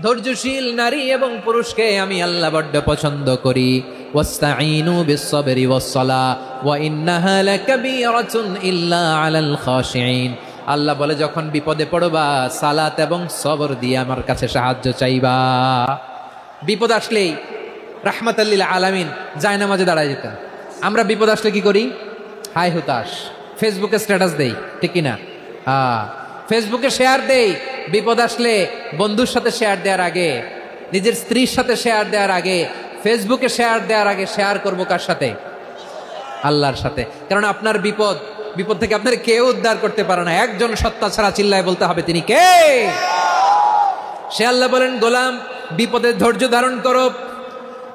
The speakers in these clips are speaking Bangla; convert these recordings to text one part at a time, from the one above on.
ধৈর্যশীল নারী এবং পুরুষকে আমি আল্লাহ বড্ড পছন্দ করি। ওয়াস্তাঈনু বিস-সাবরি ওয়াস-সালাহ ওয়া ইন্নাহা লাকাবীরাতুন ইল্লা আলাল খাশিঈন। আল্লাহ বলে যখন বিপদে পড়বা সালাত এবং সবর দিয়ে আমার কাছে সাহায্য চাইবা। বিপদ আসলেই রাহমাতাল লিল আলামিন জায়নামাজে দাঁড়ায় যেতেন। আমরা বিপদ আসলে কি করি? হাই হুতাশ, ফেসবুকে স্ট্যাটাস দেই, ঠিক কিনা? ফেসবুকে শেয়ার দেই। বিপদ আসলে বন্ধুর সাথে শেয়ার দেওয়ার আগে, নিজের স্ত্রীর সাথে শেয়ার দেওয়ার আগে, ফেসবুকে শেয়ার দেওয়ার আগে শেয়ার করবো কার সাথে? আল্লাহর সাথে। কারণ আপনার বিপদ থেকে আপনার কেউ উদ্ধার করতে পারে না, একজন সত্তা ছাড়া। চিল্লায় বলতে হবে তিনি কে? সে আল্লাহ বলেন, গোলাম বিপদে ধৈর্য ধারণ করো।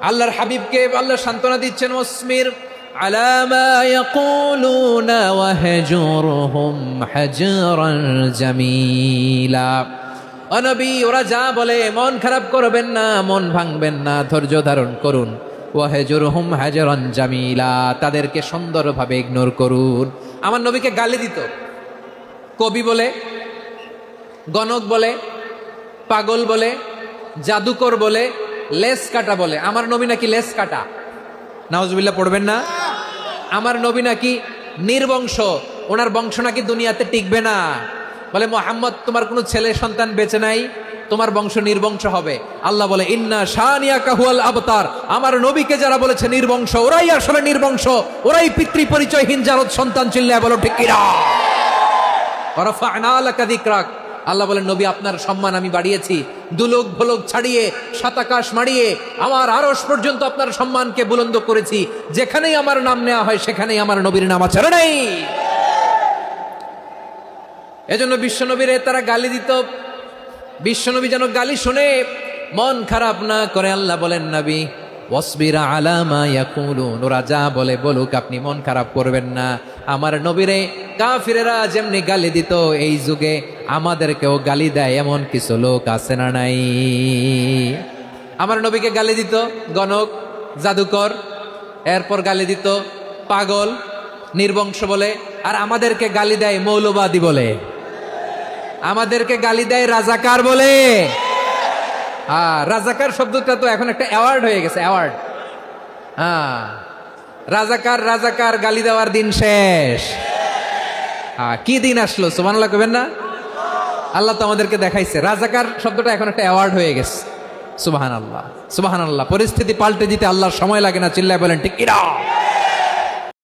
আল্লাহর হাবিবকে আল্লাহ সান্ত্বনা দিচ্ছেন, ওয়াসমির আলা মা ইয়াকুলুনা ওয়াহজুরহুম হাজরান জামিলা। ও নবী, ওরা যা বলে মন খারাপ করবেন না, মন ভাঙবেন না, ধৈর্য ধারণ করুন। ওয়াহজুরহুম হাজরান জামিলা, তাদেরকে সুন্দরভাবে ইগনোর করুন। আমার নবীকে গালি দিত কবি বলে, গণক বলে, পাগল বলে, জাদুকর বলে, লেস কাটা বলে। আমার নবী নাকি লেস কাটা, নাউজুবিল্লাহ পড়বেন না। আমার নবী নাকি নির্বংশ, ওনার বংশ নাকি দুনিয়াতে টিকবে না। বলে মুহাম্মদ, তোমার কোনো ছেলে সন্তান বেঁচে নাই, তোমার বংশ নির্বংশ হবে। আল্লাহ বলে ইন্না শানিয়াকা হুয়াল আবতার। আমার নবীকে যারা বলেছে নির্বংশ, ওরাই আসলে নির্বংশ, ওরাই পিতৃ পরিচয়হীন জারদ সন্তান। চিল্লায় বলো ঠিক কিনা? ওয়া রাফা'না লাকা যিকরাক। আল্লাহ বলেন, নবী আপনার সম্মান আমি বাড়িয়েছি, দুলোক ভোলোক ছাড়িয়ে, সাতাকাশ মারিয়ে আমার আরশ পর্যন্ত আপনার সম্মানকে বুলন্দ করেছি। যেখানেই আমার নাম নেওয়া হয় সেখানেই আমার নবীর নাম আছে না নাই? এজন্য বিশ্বনবীরে তারা গালি দিত। বিশ্বনবী যেন গালি শুনে মন খারাপ না করে আল্লাহ বলেন, নবী ওয়াসবির আলা মা ইয়াকুলুন, ওরা যা বলে বলুক, আপনি মন খারাপ করবেন না। আমার নবীরে কাফিরেরা যেমনি গালি দিত, এই যুগে আমাদেরকেও গালি দেয় এমন কিছু লোক আছে না নাই? আমার নবীকে গালি দিত গণক, জাদুকর, এরপর গালি দিত পাগল, নির্বংশ বলে। আর আমাদেরকে গালি দেয় মৌলবাদী বলে, আমাদেরকে গালি দেয় রাজাকার বলে। রাজাকার শব্দটা তো এখন একটা অ্যাওয়ার্ড হয়ে গেছে, অ্যাওয়ার্ড। রাজাকার গালি দেওয়ার দিন শেষ। কি দিন আসলো? সুবহানাল্লাহ কইবেন না? আল্লাহ তো আমাদেরকে দেখাইছে, রাজাকার শব্দটা এখন একটা অ্যাওয়ার্ড হয়ে গেছে। সুবহানাল্লাহ, সুবহানাল্লাহ। পরিস্থিতি পাল্টে দিতে আল্লাহর সময় লাগে না। চিল্লায় বলেন ঠিক কিনা?